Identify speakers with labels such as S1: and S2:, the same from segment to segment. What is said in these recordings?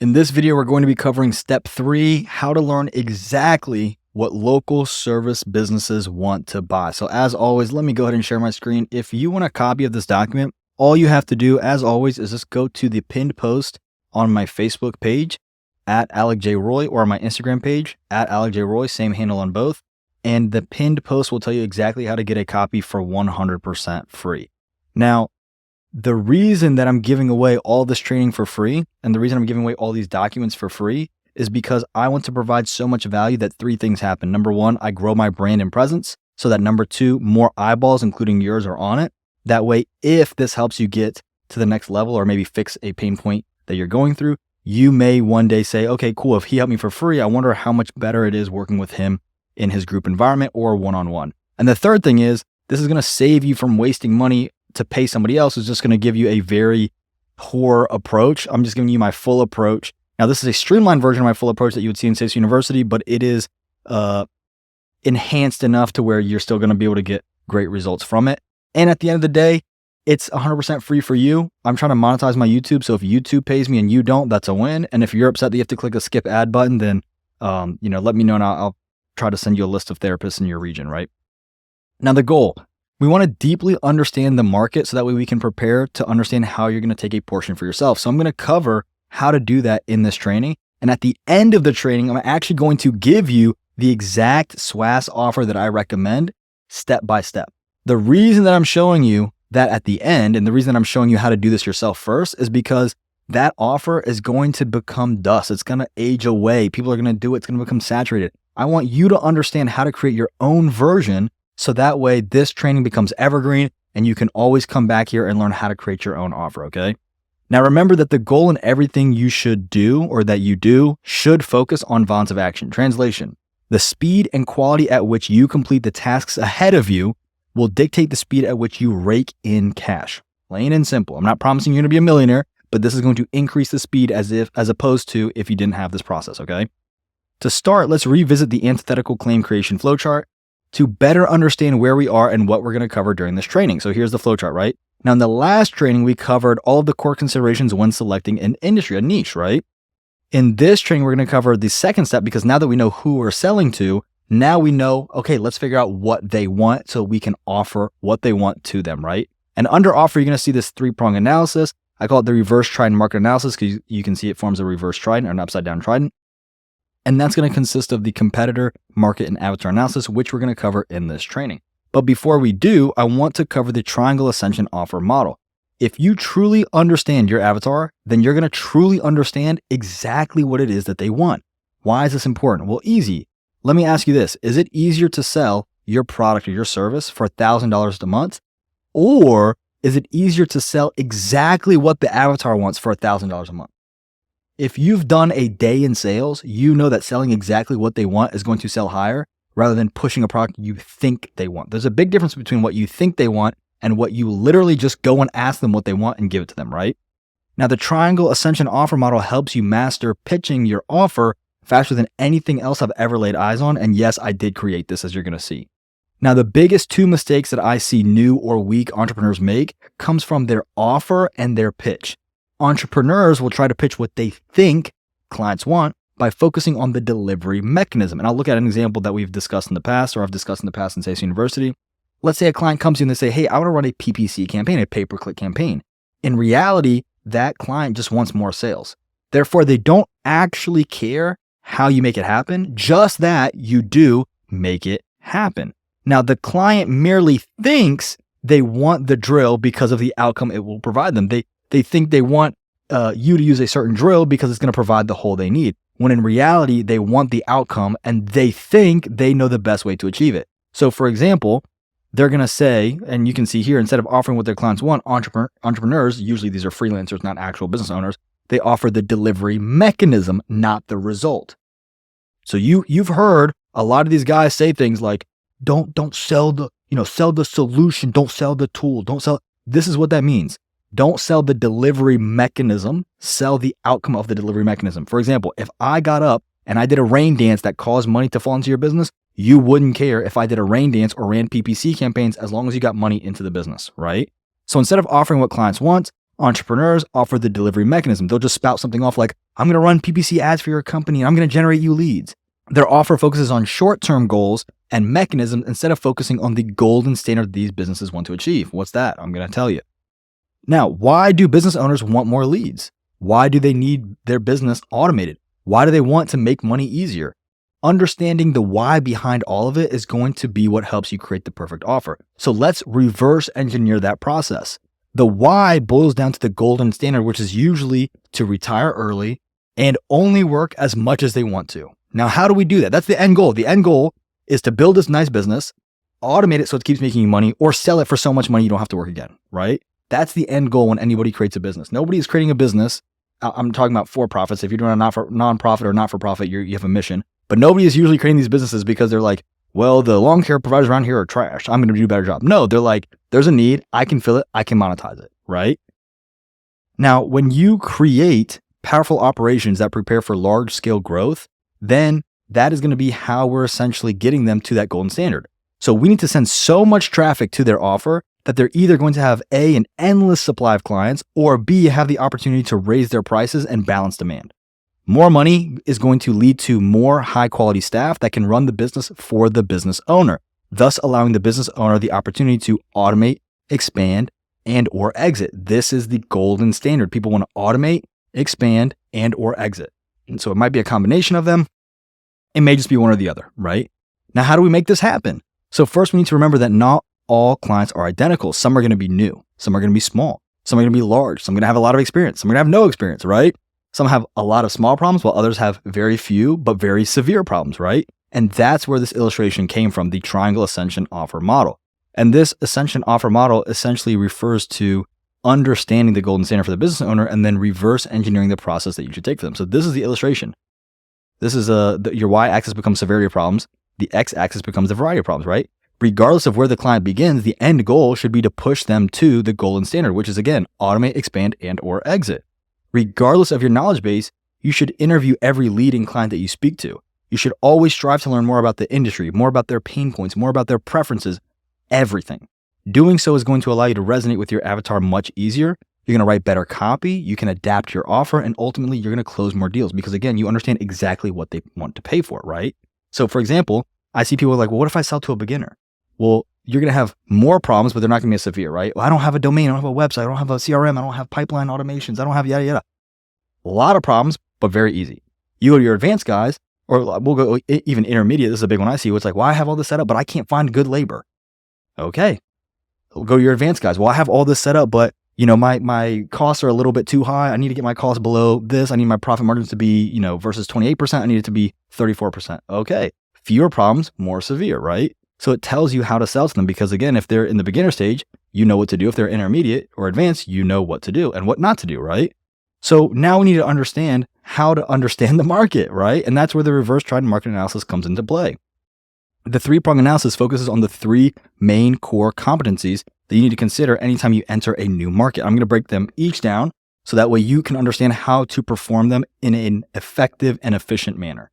S1: In this video, we're going to be covering step 3, how to learn exactly what local service businesses want to buy. So as always, let me go ahead and share my screen. If you want a copy of this document, all you have to do, as always, is just go to the pinned post on my Facebook page at Alec J. Roy or my Instagram page at Alec J. Roy, same handle on both. And the pinned post will tell you exactly how to get a copy for 100% free. Now, the reason that I'm giving away all this training for free and the reason I'm giving away all these documents for free is because I want to provide so much value that 3 things happen. Number 1, I grow my brand and presence so that number 2, more eyeballs, including yours, are on it. That way, if this helps you get to the next level or maybe fix a pain point that you're going through, you may one day say, okay, cool. If he helped me for free, I wonder how much better it is working with him in his group environment or one-on-one. And the third thing is, this is going to save you from wasting money to pay somebody else who's just going to give you a very poor approach. I'm just giving you my full approach. Now, this is a streamlined version of my full approach that you would see in Ascension University, but it is enhanced enough to where you're still going to be able to get great results from it. And at the end of the day, it's 100% free for you. I'm trying to monetize my YouTube, so if YouTube pays me and you don't, that's a win. And if you're upset that you have to click a skip ad button, then let me know and I'll try to send you a list of therapists in your region, right? Now, the goal. We want to deeply understand the market so that way we can prepare to understand how you're going to take a portion for yourself. So I'm going to cover how to do that in this training. And at the end of the training, I'm actually going to give you the exact SWAS offer that I recommend step by step. The reason that I'm showing you that at the end and the reason that I'm showing you how to do this yourself first is because that offer is going to become dust. It's going to age away. People are going to do it. It's going to become saturated. I want you to understand how to create your own version so that way this training becomes evergreen and you can always come back here and learn how to create your own offer, okay? Now remember that the goal in everything you should do or that you do should focus on volumes of action. Translation, the speed and quality at which you complete the tasks ahead of you will dictate the speed at which you rake in cash. Plain and simple. I'm not promising you're going to be a millionaire, but this is going to increase the speed as opposed to if you didn't have this process, okay? To start, let's revisit the antithetical claim creation flowchart to better understand where we are and what we're going to cover during this training. So here's the flowchart, right? Now, in the last training, we covered all of the core considerations when selecting an industry, a niche, right? In this training, we're going to cover the second step because now that we know who we're selling to, now we know, okay, let's figure out what they want so we can offer what they want to them, right? And under offer, you're going to see this 3-prong analysis. I call it the reverse trident market analysis because you can see it forms a reverse trident or an upside down trident. And that's going to consist of the competitor, market, and avatar analysis, which we're going to cover in this training. But before we do, I want to cover the triangle ascension offer model. If you truly understand your avatar, then you're going to truly understand exactly what it is that they want. Why is this important? Well, easy. Let me ask you this. Is it easier to sell your product or your service for $1,000 a month? Or is it easier to sell exactly what the avatar wants for $1,000 a month? If you've done a day in sales, you know that selling exactly what they want is going to sell higher rather than pushing a product you think they want. There's a big difference between what you think they want and what you literally just go and ask them what they want and give it to them, right? Now, the triangle ascension offer model helps you master pitching your offer faster than anything else I've ever laid eyes on. And yes, I did create this, as you're going to see. Now, the biggest 2 mistakes that I see new or weak entrepreneurs make comes from their offer and their pitch. Entrepreneurs will try to pitch what they think clients want by focusing on the delivery mechanism. And I'll look at an example that we've discussed in the past or I've discussed in the past in Ascension University. Let's say a client comes to you and they say, hey, I want to run a PPC campaign, a pay-per-click campaign. In reality, that client just wants more sales. Therefore, they don't actually care how you make it happen, just that you do make it happen. Now, the client merely thinks they want the drill because of the outcome it will provide them. They think they want you to use a certain drill because it's going to provide the hole they need, when in reality, they want the outcome and they think they know the best way to achieve it. So for example, they're going to say, and you can see here, instead of offering what their clients want, entrepreneurs, usually these are freelancers, not actual business owners, they offer the delivery mechanism, not the result. So you've heard a lot of these guys say things like, don't sell sell the solution, don't sell the tool, don't sell. This is what that means. Don't sell the delivery mechanism, sell the outcome of the delivery mechanism. For example, if I got up and I did a rain dance that caused money to fall into your business, you wouldn't care if I did a rain dance or ran PPC campaigns as long as you got money into the business, right? So instead of offering what clients want, Entrepreneurs offer the delivery mechanism. They'll just spout something off like, I'm going to run PPC ads for your company and I'm going to generate you leads. Their offer focuses on short-term goals and mechanisms instead of focusing on the golden standard these businesses want to achieve. What's that? I'm going to tell you. Now, why do business owners want more leads? Why do they need their business automated? Why do they want to make money easier? Understanding the why behind all of it is going to be what helps you create the perfect offer. So let's reverse engineer that process. The why boils down to the golden standard, which is usually to retire early and only work as much as they want to. Now, how do we do that? That's the end goal. The end goal is to build this nice business, automate it so it keeps making you money, or sell it for so much money you don't have to work again, right? That's the end goal when anybody creates a business. Nobody is creating a business. I'm talking about for-profits. If you're doing a non-profit or not-for-profit, you have a mission. But nobody is usually creating these businesses because they're like, well, the lawn care providers around here are trash. I'm going to do a better job. No, they're like, there's a need. I can fill it. I can monetize it, right? Now, when you create powerful operations that prepare for large-scale growth, then that is going to be how we're essentially getting them to that golden standard. So we need to send so much traffic to their offer that they're either going to have A, an endless supply of clients, or B, have the opportunity to raise their prices and balance demand. More money is going to lead to more high-quality staff that can run the business for the business owner, thus allowing the business owner the opportunity to automate, expand, and or exit. This is the golden standard. People want to automate, expand, and or exit. And so it might be a combination of them. It may just be one or the other, right? Now, how do we make this happen? So first, we need to remember that not all clients are identical. Some are going to be new. Some are going to be small. Some are going to be large. Some are going to have a lot of experience. Some are going to have no experience, right? Some have a lot of small problems while others have very few, but very severe problems, right? And that's where this illustration came from, the triangle ascension offer model. And this ascension offer model essentially refers to understanding the golden standard for the business owner and then reverse engineering the process that you should take for them. So this is the illustration. This is your y-axis becomes severity of problems. The x-axis becomes the variety of problems, right? Regardless of where the client begins, the end goal should be to push them to the golden standard, which is again, automate, expand, and or exit. Regardless of your knowledge base, you should interview every leading client that you speak to. You should always strive to learn more about the industry, more about their pain points, more about their preferences, everything. Doing so is going to allow you to resonate with your avatar much easier. You're going to write better copy, you can adapt your offer, and ultimately you're going to close more deals because again, you understand exactly what they want to pay for, right? So for example, I see people like, well, what if I sell to a beginner? Well, you're going to have more problems, but they're not going to be as severe, right? Well, I don't have a domain, I don't have a website, I don't have a CRM, I don't have pipeline automations, I don't have yada, yada. A lot of problems, but very easy. You go to your advanced guys, or we'll go even intermediate. This is a big one I see. It's like, well, I have all this set up, but I can't find good labor. Okay. We'll go to your advanced guys. Well, I have all this set up, but my costs are a little bit too high. I need to get my costs below this. I need my profit margins to be, versus 28%. I need it to be 34%. Okay. Fewer problems, more severe, right? So it tells you how to sell to them because again, if they're in the beginner stage, you know what to do. If they're intermediate or advanced, you know what to do and what not to do, right? So now we need to understand how to understand the market, right? And that's where the reverse triad market analysis comes into play. The three-prong analysis focuses on the three main core competencies that you need to consider anytime you enter a new market. I'm going to break them each down so that way you can understand how to perform them in an effective and efficient manner.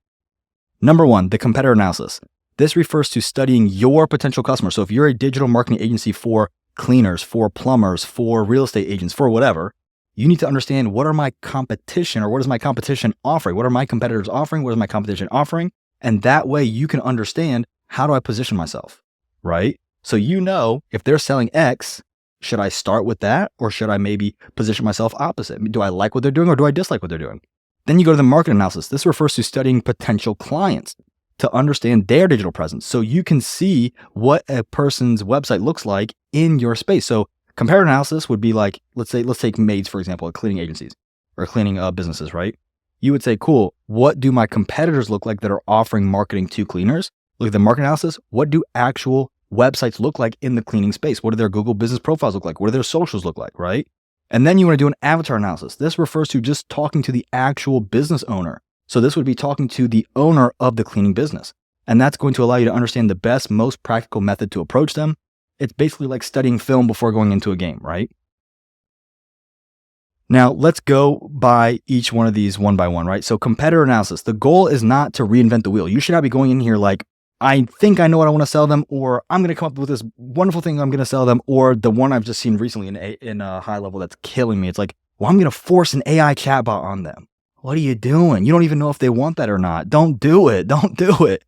S1: Number one, the competitor analysis. This refers to studying your potential customer. So if you're a digital marketing agency for cleaners, for plumbers, for real estate agents, for whatever, you need to understand what are my competition or what is my competition offering? What are my competitors offering? What is my competition offering? And that way you can understand how do I position myself, right? So if they're selling X, should I start with that or should I maybe position myself opposite? Do I like what they're doing or do I dislike what they're doing? Then you go to the market analysis. This refers to studying potential clients to understand their digital presence so you can see what a person's website looks like in your space. So comparative analysis would be like, let's take maids, for example, cleaning agencies or cleaning businesses, right? You would say, cool, what do my competitors look like that are offering marketing to cleaners? Look at the market analysis. What do actual websites look like in the cleaning space? What do their Google business profiles look like? What do their socials look like, right? And then you want to do an avatar analysis. This refers to just talking to the actual business owner. So this would be talking to the owner of the cleaning business. And that's going to allow you to understand the best, most practical method to approach them. It's basically like studying film before going into a game, right? Now, let's go by each one of these one by one, right? So competitor analysis. The goal is not to reinvent the wheel. You should not be going in here like, I think I know what I want to sell them, or I'm going to come up with this wonderful thing I'm going to sell them, or the one I've just seen recently in a high level that's killing me. It's like, well, I'm going to force an AI chatbot on them. What are you doing? You don't even know if they want that or not. Don't do it. Don't do it.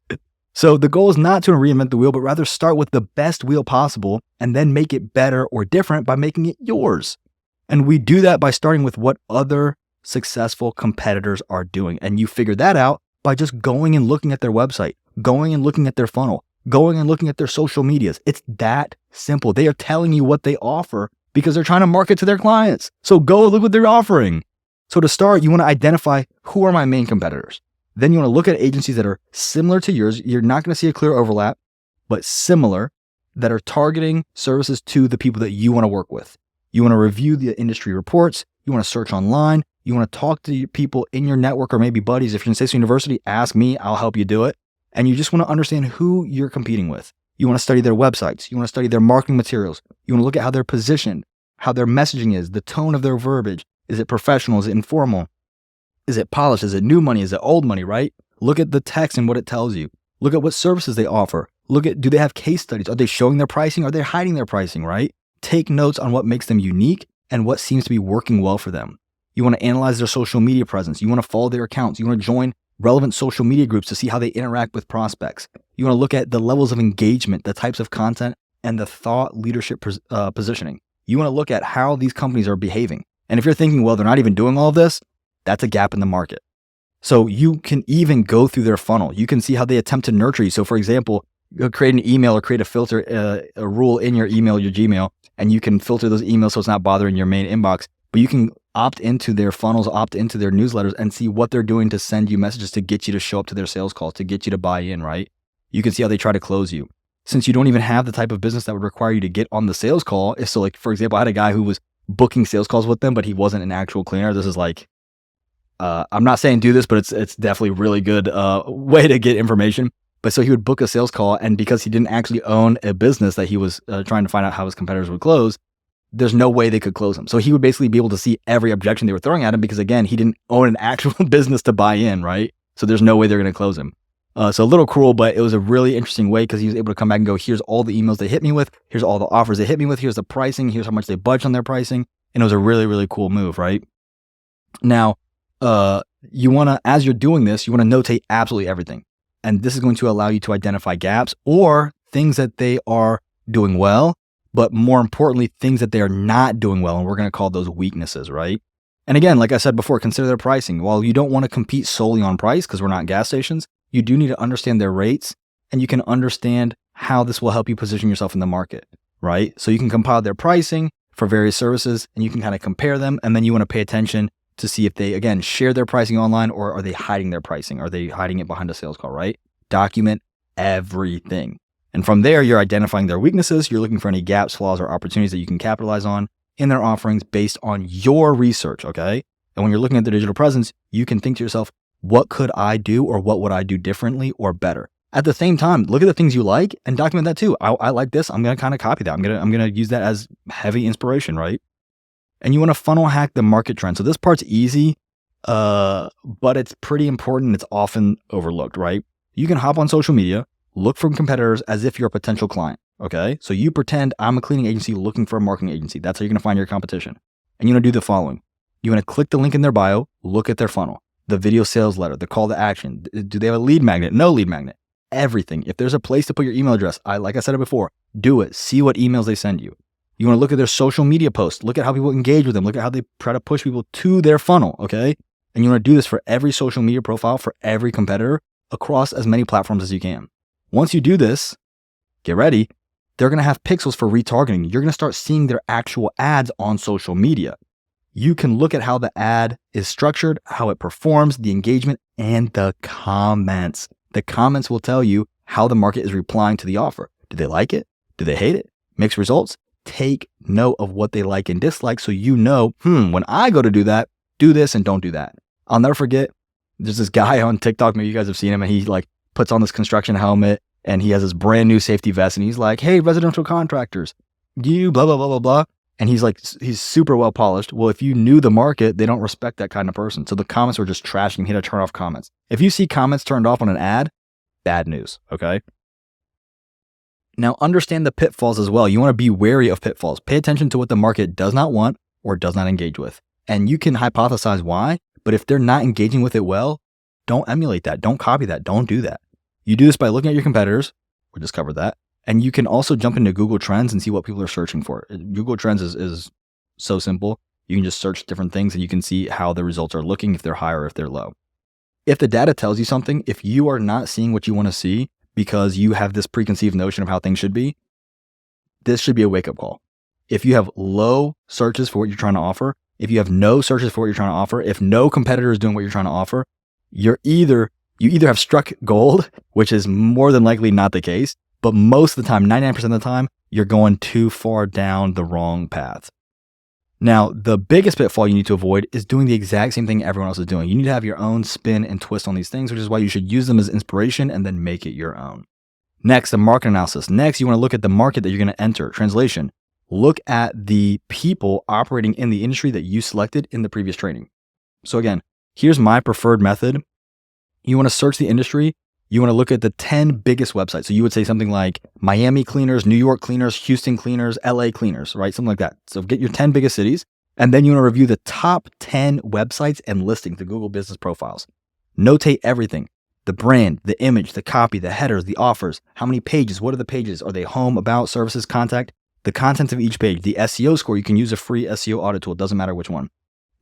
S1: So the goal is not to reinvent the wheel, but rather start with the best wheel possible and then make it better or different by making it yours. And we do that by starting with what other successful competitors are doing. And you figure that out by just going and looking at their website, going and looking at their funnel, going and looking at their social medias. It's that simple. They are telling you what they offer because they're trying to market to their clients. So go look what they're offering. So to start, you want to identify who are my main competitors. Then you want to look at agencies that are similar to yours. You're not going to see a clear overlap, but similar, that are targeting services to the people that you want to work with. You want to review the industry reports. You want to search online. You want to talk to people in your network or maybe buddies. If you're in State University, ask me. I'll help you do it. And you just want to understand who you're competing with. You want to study their websites. You want to study their marketing materials. You want to look at how they're positioned, how their messaging is, the tone of their verbiage. Is it professional? Is it informal? Is it polished? Is it new money? Is it old money, right? Look at the text and what it tells you. Look at what services they offer. Look at, do they have case studies? Are they showing their pricing? Are they hiding their pricing, right? Take notes on what makes them unique and what seems to be working well for them. You want to analyze their social media presence. You want to follow their accounts. You want to join relevant social media groups to see how they interact with prospects. You want to look at the levels of engagement, the types of content, and the thought leadership positioning. You want to look at how these companies are behaving. And if you're thinking, well, they're not even doing all of this, that's a gap in the market. So you can even go through their funnel. You can see how they attempt to nurture you. So for example, you'll create an email or create a filter, a rule in your email, your Gmail, and you can filter those emails so it's not bothering your main inbox. But you can opt into their funnels, opt into their newsletters, and see what they're doing to send you messages to get you to show up to their sales calls, to get you to buy in, right? You can see how they try to close you. Since you don't even have the type of business that would require you to get on the sales call. So like, for example, I had a guy who was booking sales calls with them, but he wasn't an actual cleaner. This is like, I'm not saying do this, but it's definitely really good way to get information. But so he would book a sales call, and because he didn't actually own a business that he was trying to find out how his competitors would close, there's no way they could close him. So he would basically be able to see every objection they were throwing at him because, again, he didn't own an actual business to buy in, right? So there's no way they're going to close him. So a little cruel, but it was a really interesting way because he was able to come back and go, here's all the emails they hit me with. Here's all the offers they hit me with. Here's the pricing. Here's how much they budged on their pricing. And it was a really, really cool move, right? Now, you want to, as you're doing this, you want to notate absolutely everything. And this is going to allow you to identify gaps or things that they are doing well, but more importantly, things that they are not doing well. And we're going to call those weaknesses, right? And again, like I said before, consider their pricing. While you don't want to compete solely on price because we're not gas stations, you do need to understand their rates, and you can understand how this will help you position yourself in the market, right? So you can compile their pricing for various services and you can kind of compare them. And then you want to pay attention to see if they, again, share their pricing online or are they hiding their pricing? Are they hiding it behind a sales call, right? Document everything. And from there, you're identifying their weaknesses. You're looking for any gaps, flaws, or opportunities that you can capitalize on in their offerings based on your research, okay? And when you're looking at their digital presence, you can think to yourself, what could I do or what would I do differently or better? At the same time, look at the things you like and document that too. I like this. I'm going to kind of copy that. I'm going to use that as heavy inspiration, right? And you want to funnel hack the market trend. So this part's easy, but it's pretty important. It's often overlooked, right? You can hop on social media, look for competitors as if you're a potential client, okay? So you pretend I'm a cleaning agency looking for a marketing agency. That's how you're going to find your competition. And you want to do the following. You want to click the link in their bio, look at their funnel, the video sales letter, the call to action. Do they have a lead magnet? No lead magnet. Everything. If there's a place to put your email address, like I said it before, do it. See what emails they send you. You want to look at their social media posts. Look at how people engage with them. Look at how they try to push people to their funnel, okay? And you want to do this for every social media profile, for every competitor, across as many platforms as you can. Once you do this, get ready, they're going to have pixels for retargeting. You're going to start seeing their actual ads on social media. You can look at how the ad is structured, how it performs, the engagement, and the comments. The comments will tell you how the market is replying to the offer. Do they like it? Do they hate it? Mixed results? Take note of what they like and dislike so you know, when I go to do that, do this and don't do that. I'll never forget, there's this guy on TikTok, maybe you guys have seen him, and he like puts on this construction helmet and he has this brand new safety vest and he's like, hey, residential contractors, you blah, blah, blah, blah, blah. And he's like, he's super well polished. Well, if you knew the market, they don't respect that kind of person. So the comments were just trashing him. He had to turn off comments. If you see comments turned off on an ad, bad news, okay? Now, understand the pitfalls as well. You want to be wary of pitfalls. Pay attention to what the market does not want or does not engage with. And you can hypothesize why, but if they're not engaging with it well, don't emulate that. Don't copy that. Don't do that. You do this by looking at your competitors. We just covered that. And you can also jump into Google Trends and see what people are searching for. Google Trends is so simple. You can just search different things and you can see how the results are looking, if they're high or if they're low. If the data tells you something, if you are not seeing what you want to see because you have this preconceived notion of how things should be, this should be a wake-up call. If you have low searches for what you're trying to offer, if you have no searches for what you're trying to offer, if no competitor is doing what you're trying to offer, you either have struck gold, which is more than likely not the case, but most of the time, 99% of the time, you're going too far down the wrong path. Now, the biggest pitfall you need to avoid is doing the exact same thing everyone else is doing. You need to have your own spin and twist on these things, which is why you should use them as inspiration and then make it your own. Next, the market analysis. Next, you want to look at the market that you're going to enter. Translation. Look at the people operating in the industry that you selected in the previous training. So again, here's my preferred method. You want to search the industry. You want to look at the 10 biggest websites. So you would say something like Miami cleaners, New York cleaners, Houston cleaners, LA cleaners, right? Something like that. So get your 10 biggest cities. And then you want to review the top 10 websites and listings, the Google business profiles. Notate everything. The brand, the image, the copy, the headers, the offers, how many pages, what are the pages? Are they home, about, services, contact? The contents of each page, the SEO score. You can use a free SEO audit tool. It doesn't matter which one.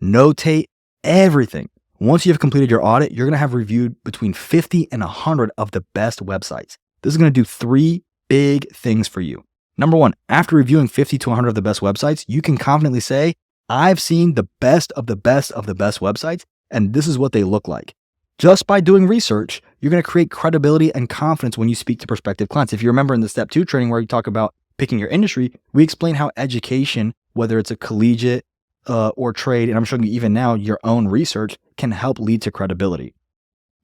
S1: Notate everything. Once you have completed your audit, you're going to have reviewed between 50 and 100 of the best websites. This is going to do 3 big things for you. Number 1, after reviewing 50 to 100 of the best websites, you can confidently say, I've seen the best of the best of the best websites, and this is what they look like. Just by doing research, you're going to create credibility and confidence when you speak to prospective clients. If you remember in the step 2 training where we talk about picking your industry, we explain how education, whether it's a collegiate or trade, and I'm showing you even now your own research, can help lead to credibility.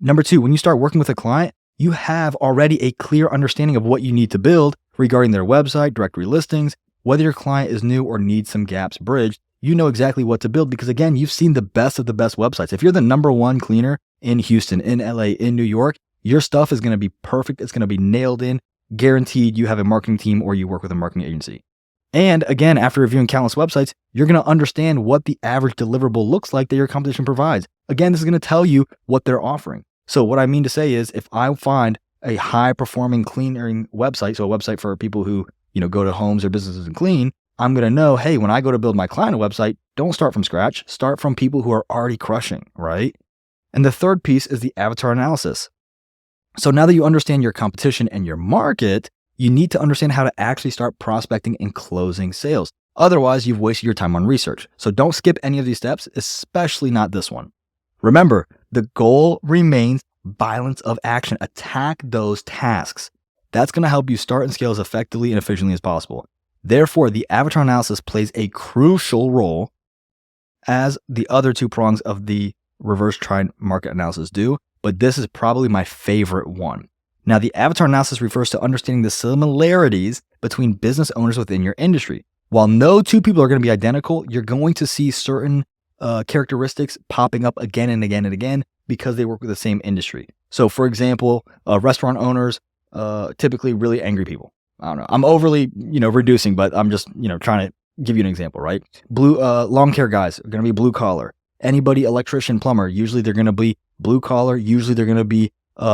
S1: Number 2, when you start working with a client, you have already a clear understanding of what you need to build regarding their website, directory listings, whether your client is new or needs some gaps bridged. You know exactly what to build because, again, you've seen the best of the best websites. If you're the number 1 cleaner in Houston, in LA, in New York, your stuff is going to be perfect. It's going to be nailed in, guaranteed. You have a marketing team or you work with a marketing agency. And again, after reviewing countless websites, you're going to understand what the average deliverable looks like that your competition provides. Again, this is going to tell you what they're offering. So what I mean to say is if I find a high performing cleaning website, so a website for people who, go to homes or businesses and clean, I'm going to know, hey, when I go to build my client a website, don't start from scratch. Start from people who are already crushing, right? And the third piece is the avatar analysis. So now that you understand your competition and your market, you need to understand how to actually start prospecting and closing sales. Otherwise, you've wasted your time on research. So don't skip any of these steps, especially not this one. Remember, the goal remains violence of action. Attack those tasks. That's going to help you start and scale as effectively and efficiently as possible. Therefore, the avatar analysis plays a crucial role as the other 2 prongs of the reverse trend market analysis do, but this is probably my favorite one. Now, the avatar analysis refers to understanding the similarities between business owners within your industry. While no 2 people are going to be identical, you're going to see certain characteristics popping up again and again and again because they work with the same industry. So, for example, restaurant owners, typically really angry people. I don't know. I'm overly, reducing, but I'm just, trying to give you an example, right? Lawn care guys are going to be blue collar. Anybody, electrician, plumber, usually they're going to be blue collar. Usually they're going to be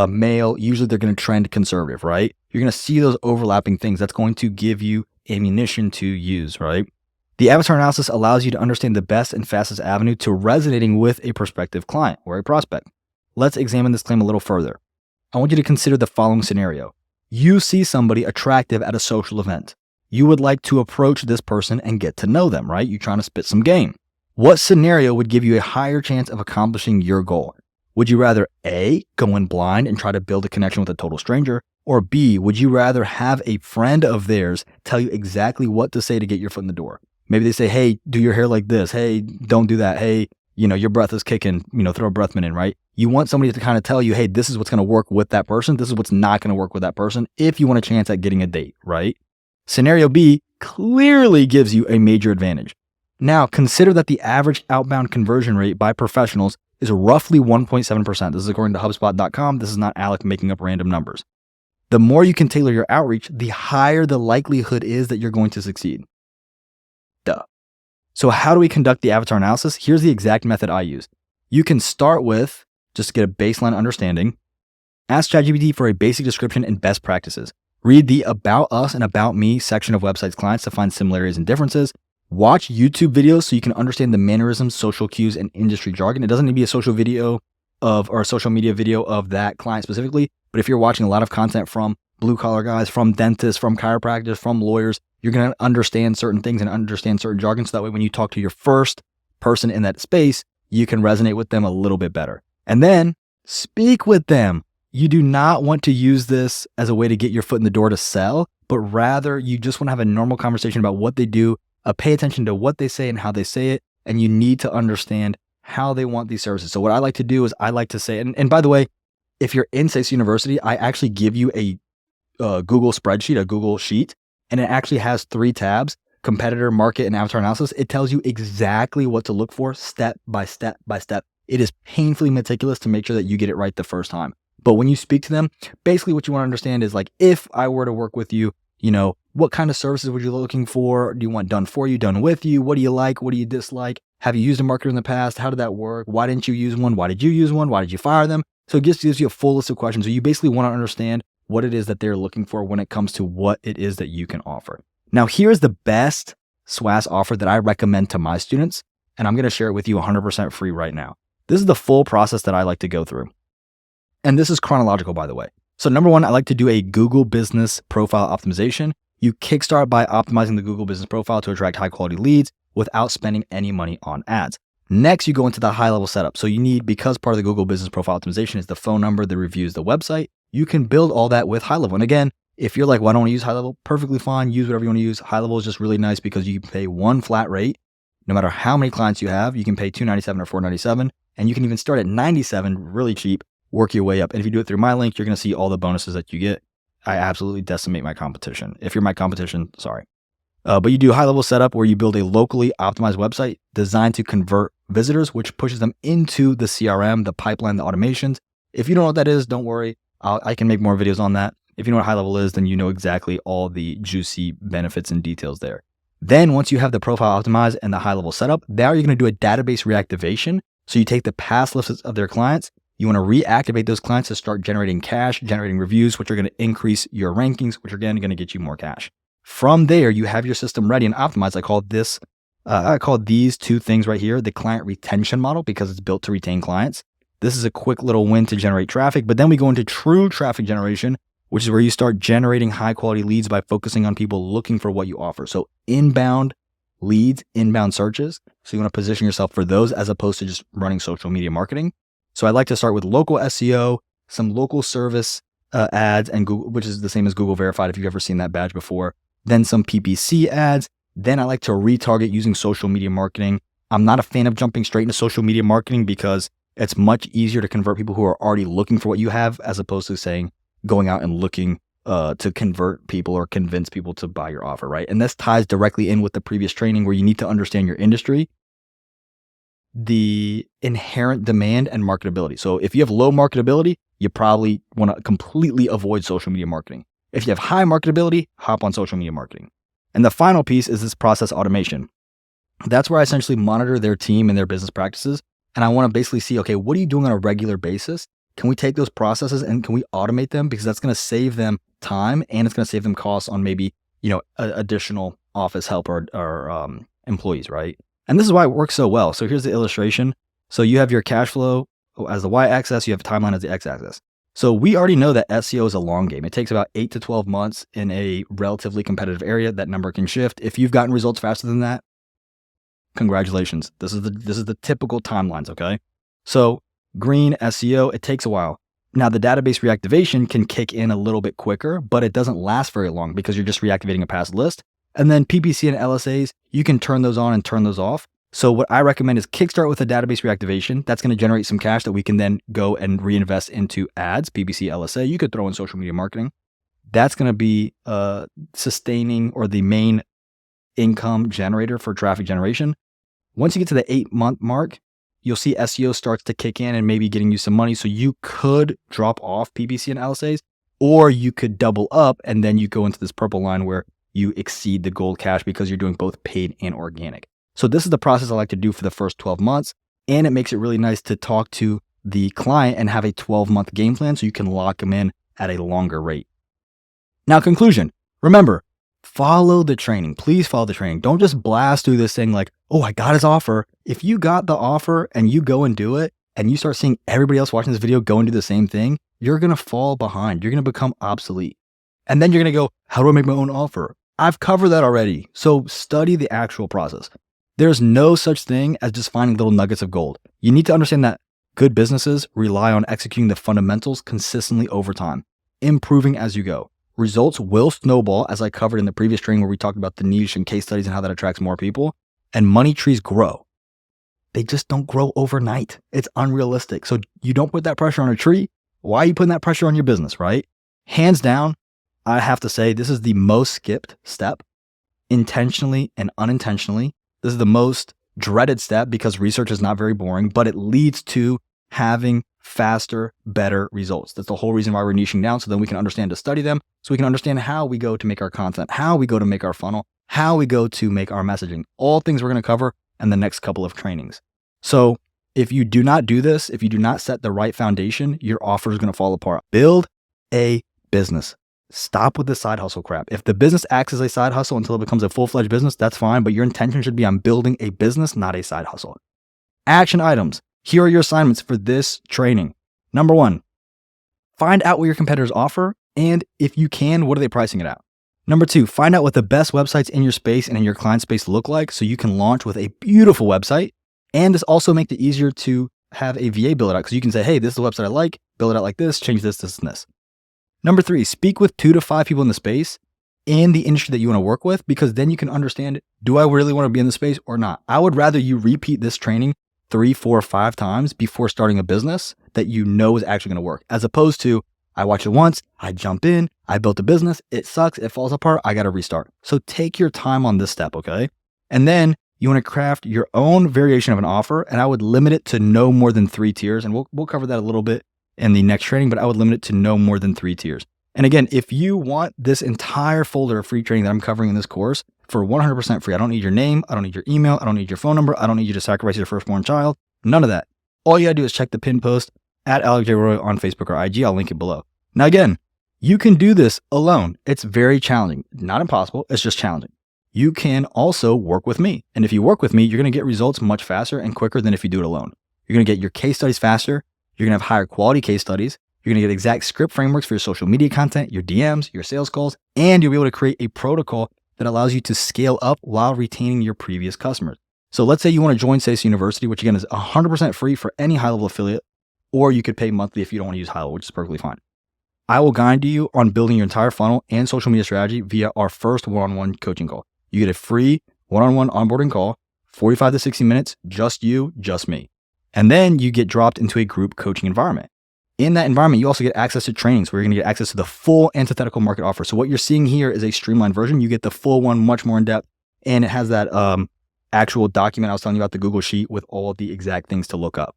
S1: male. Usually they're going to trend conservative, right? You're going to see those overlapping things. That's going to give you ammunition to use, right? The avatar analysis allows you to understand the best and fastest avenue to resonating with a prospective client or a prospect. Let's examine this claim a little further. I want you to consider the following scenario. You see somebody attractive at a social event. You would like to approach this person and get to know them, right? You're trying to spit some game. What scenario would give you a higher chance of accomplishing your goal? Would you rather A, go in blind and try to build a connection with a total stranger? Or B, would you rather have a friend of theirs tell you exactly what to say to get your foot in the door? Maybe they say, hey, do your hair like this. Hey, don't do that. Hey, your breath is kicking, throw a breath mint in, right? You want somebody to kind of tell you, hey, this is what's going to work with that person. This is what's not going to work with that person if you want a chance at getting a date, right? Scenario B clearly gives you a major advantage. Now, consider that the average outbound conversion rate by professionals is roughly 1.7%. This is according to HubSpot.com. This is not Alec making up random numbers. The more you can tailor your outreach, the higher the likelihood is that you're going to succeed. Duh. So how do we conduct the avatar analysis? Here's the exact method I use. You can start with, just to get a baseline understanding, ask ChatGPT for a basic description and best practices. Read the About Us and About Me section of websites' clients to find similarities and differences. Watch YouTube videos so you can understand the mannerisms, social cues, and industry jargon. It doesn't need to be a social video or a social media video of that client specifically, but if you're watching a lot of content from blue collar guys, from dentists, from chiropractors, from lawyers, you're going to understand certain things and understand certain jargon. So that way, when you talk to your first person in that space, you can resonate with them a little bit better. And then speak with them. You do not want to use this as a way to get your foot in the door to sell, but rather you just want to have a normal conversation about what they do, pay attention to what they say and how they say it, and you need to understand how they want these services. So what I like to do is I like to say, and by the way, if you're in SACE University, I actually give you a Google spreadsheet, a Google sheet, and it actually has 3 tabs: competitor, market, and avatar analysis. It tells you exactly what to look for step by step by step. It is painfully meticulous to make sure that you get it right the first time. But when you speak to them, basically what you want to understand is like, if I were to work with you, what kind of services would you be looking for? Do you want done for you, done with you? What do you like? What do you dislike? Have you used a marketer in the past? How did that work? Why didn't you use one? Why did you use one? Why did you fire them? So it just gives you a full list of questions. So you basically want to understand what it is that they're looking for when it comes to what it is that you can offer. Now, here's the best SWAS offer that I recommend to my students, and I'm going to share it with you 100% free right now. This is the full process that I like to go through. And this is chronological, by the way. So number 1, I like to do a Google Business Profile optimization. You kickstart by optimizing the Google Business Profile to attract high quality leads without spending any money on ads. Next, you go into the high level setup. So you need, because part of the Google Business Profile optimization is the phone number, the reviews, the website, you can build all that with high level. And again, if you're like, well, I don't want to use high level, perfectly fine. Use whatever you want to use. High level is just really nice because you can pay one flat rate. No matter how many clients you have, you can pay $297 or $497. And you can even start at $97, really cheap, work your way up. And if you do it through my link, you're going to see all the bonuses that you get. I absolutely decimate my competition. If you're my competition, sorry. But you do high level setup where you build a locally optimized website designed to convert visitors, which pushes them into the CRM, the pipeline, the automations. If you don't know what that is, don't worry. I can make more videos on that. If you know what high level is, then you know exactly all the juicy benefits and details there. Then once you have the profile optimized and the high level setup, now you're going to do a database reactivation. So you take the past lists of their clients. You want to reactivate those clients to start generating cash, generating reviews, which are going to increase your rankings, which are again going to get you more cash. From there, you have your system ready and optimized. I call these 2 things right here the client retention model, because it's built to retain clients. This is a quick little win to generate traffic, but then we go into true traffic generation, which is where you start generating high quality leads by focusing on people looking for what you offer. So inbound leads, inbound searches. So you want to position yourself for those as opposed to just running social media marketing. So I like to start with local SEO, some local service ads, and Google, which is the same as Google Verified if you've ever seen that badge before. Then some PPC ads. Then I like to retarget using social media marketing. I'm not a fan of jumping straight into social media marketing because it's much easier to convert people who are already looking for what you have as opposed to saying going out and looking to convert people or convince people to buy your offer, right? And this ties directly in with the previous training where you need to understand your industry, the inherent demand and marketability. So if you have low marketability, you probably want to completely avoid social media marketing. If you have high marketability, hop on social media marketing. And the final piece is this process automation. That's where I essentially monitor their team and their business practices. And I want to basically see, okay, what are you doing on a regular basis? Can we take those processes and can we automate them? Because that's going to save them time and it's going to save them costs on maybe, additional office help or employees, right? And this is why it works so well. So here's the illustration. So you have your cash flow as the y-axis, you have a timeline as the x-axis. So we already know that SEO is a long game. It takes about 8 to 12 months in a relatively competitive area. That number can shift. If you've gotten results faster than that, congratulations. This is the typical timelines, okay? So green SEO, it takes a while. Now the database reactivation can kick in a little bit quicker, but it doesn't last very long because you're just reactivating a past list. And then PPC and LSAs, you can turn those on and turn those off. So what I recommend is kickstart with a database reactivation. That's going to generate some cash that we can then go and reinvest into ads, PPC, LSA. You could throw in social media marketing. That's going to be sustaining or the main income generator for traffic generation. Once you get to the 8-month mark, you'll see SEO starts to kick in and maybe getting you some money. So you could drop off PPC and LSAs, Or you could double up and then you go into this purple line where you exceed the gold cash because you're doing both paid and organic. So this is the process I like to do for the first 12 months. And it makes it really nice to talk to the client and have a 12-month game plan so you can lock them in at a longer rate. Now, conclusion. Remember, follow the training. Please follow the training. Don't just blast through this thing like, oh, I got his offer. If you got the offer and you go and do it and you start seeing everybody else watching this video go and do the same thing, you're going to fall behind. You're going to become obsolete. And then you're going to go, how do I make my own offer? I've covered that already. So study the actual process. There's no such thing as just finding little nuggets of gold. You need to understand that good businesses rely on executing the fundamentals consistently over time, improving as you go. Results will snowball, as I covered in the previous training where we talked about the niche and case studies and how that attracts more people. And money trees grow. They just don't grow overnight. It's unrealistic. So you don't put that pressure on a tree. Why are you putting that pressure on your business, right? Hands down, I have to say this is the most skipped step, intentionally and unintentionally. This is the most dreaded step because research is not very boring, but it leads to having faster, better results. That's the whole reason why we're niching down, so then we can understand to study them, so we can understand how we go to make our content, how we go to make our funnel, how we go to make our messaging. All things we're going to cover in the next couple of trainings. So if you do not do this, if you do not set the right foundation, your offer is going to fall apart. Build a business. Stop with the side hustle crap. If the business acts as a side hustle until it becomes a full-fledged business, that's fine, but your intention should be on building a business, not a side hustle. Action items. Here are your assignments for this training. Number 1, find out what your competitors offer, and if you can, what are they pricing it at? Number 2, find out what the best websites in your space and in your client space look like so you can launch with a beautiful website. And this also makes it easier to have a VA build it out because you can say, hey, this is the website I like, build it out like this, change this, this, and this. Number 3, speak with 2 to 5 people in the space in the industry that you want to work with, because then you can understand, do I really want to be in the space or not? I would rather you repeat this training 3, 4, 5 times before starting a business that you know is actually going to work, as opposed to, I watch it once, I jump in, I built a business, it sucks, it falls apart, I got to restart. So take your time on this step, okay? And then you want to craft your own variation of an offer, and I would limit it to no more than 3 tiers, and we'll cover that a little bit in the next training, but I would limit it to no more than 3 tiers. And again, if you want this entire folder of free training that I'm covering in this course for 100% free, I don't need your name, I don't need your email, I don't need your phone number, I don't need you to sacrifice your firstborn child, none of that. All you gotta do is check the pin post at Alec J. Roy on Facebook or IG, I'll link it below. Now again, you can do this alone. It's very challenging, not impossible, it's just challenging. You can also work with me. And if you work with me, you're gonna get results much faster and quicker than if you do it alone. You're gonna get your case studies faster, you're gonna have higher quality case studies, you're gonna get exact script frameworks for your social media content, your DMs, your sales calls, and you'll be able to create a protocol that allows you to scale up while retaining your previous customers. So let's say you want to join SACE University, which again is 100% free for any high-level affiliate, or you could pay monthly if you don't want to use high-level, which is perfectly fine. I will guide you on building your entire funnel and social media strategy via our first one-on-one coaching call. You get a free one-on-one onboarding call, 45 to 60 minutes, just you, just me. And then you get dropped into a group coaching environment. In that environment, you also get access to trainings where you're going to get access to the full antithetical market offer. So what you're seeing here is a streamlined version. You get the full one, much more in depth, and it has that actual document I was telling you about, the Google Sheet with all of the exact things to look up.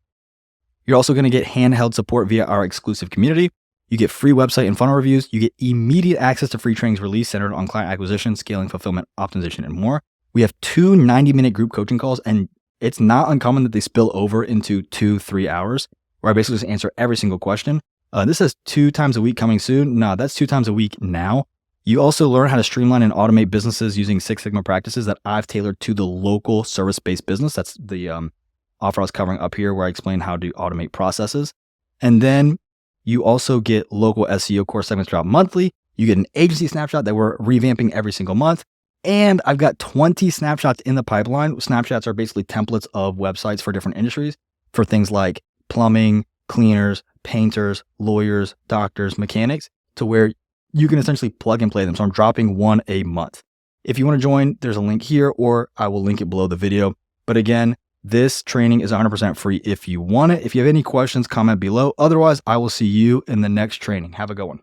S1: You're also going to get handheld support via our exclusive community. You get free website and funnel reviews. You get immediate access to free trainings released centered on client acquisition, scaling, fulfillment, optimization, and more. We have 2 90-minute group coaching calls, and it's not uncommon that they spill over into 2-3 hours, where I basically just answer every single question. This says 2 times a week coming soon. No, that's 2 times a week now. You also learn how to streamline and automate businesses using 6 Sigma practices that I've tailored to the local service-based business. That's the offer I was covering up here, where I explain how to automate processes. And then you also get local SEO course segments drop monthly. You get an agency snapshot that we're revamping every single month. And I've got 20 snapshots in the pipeline. Snapshots are basically templates of websites for different industries for things like plumbing, cleaners, painters, lawyers, doctors, mechanics, to where you can essentially plug and play them. So I'm dropping 1 a month. If you want to join, there's a link here, or I will link it below the video. But again, this training is 100% free if you want it. If you have any questions, comment below. Otherwise, I will see you in the next training. Have a good one.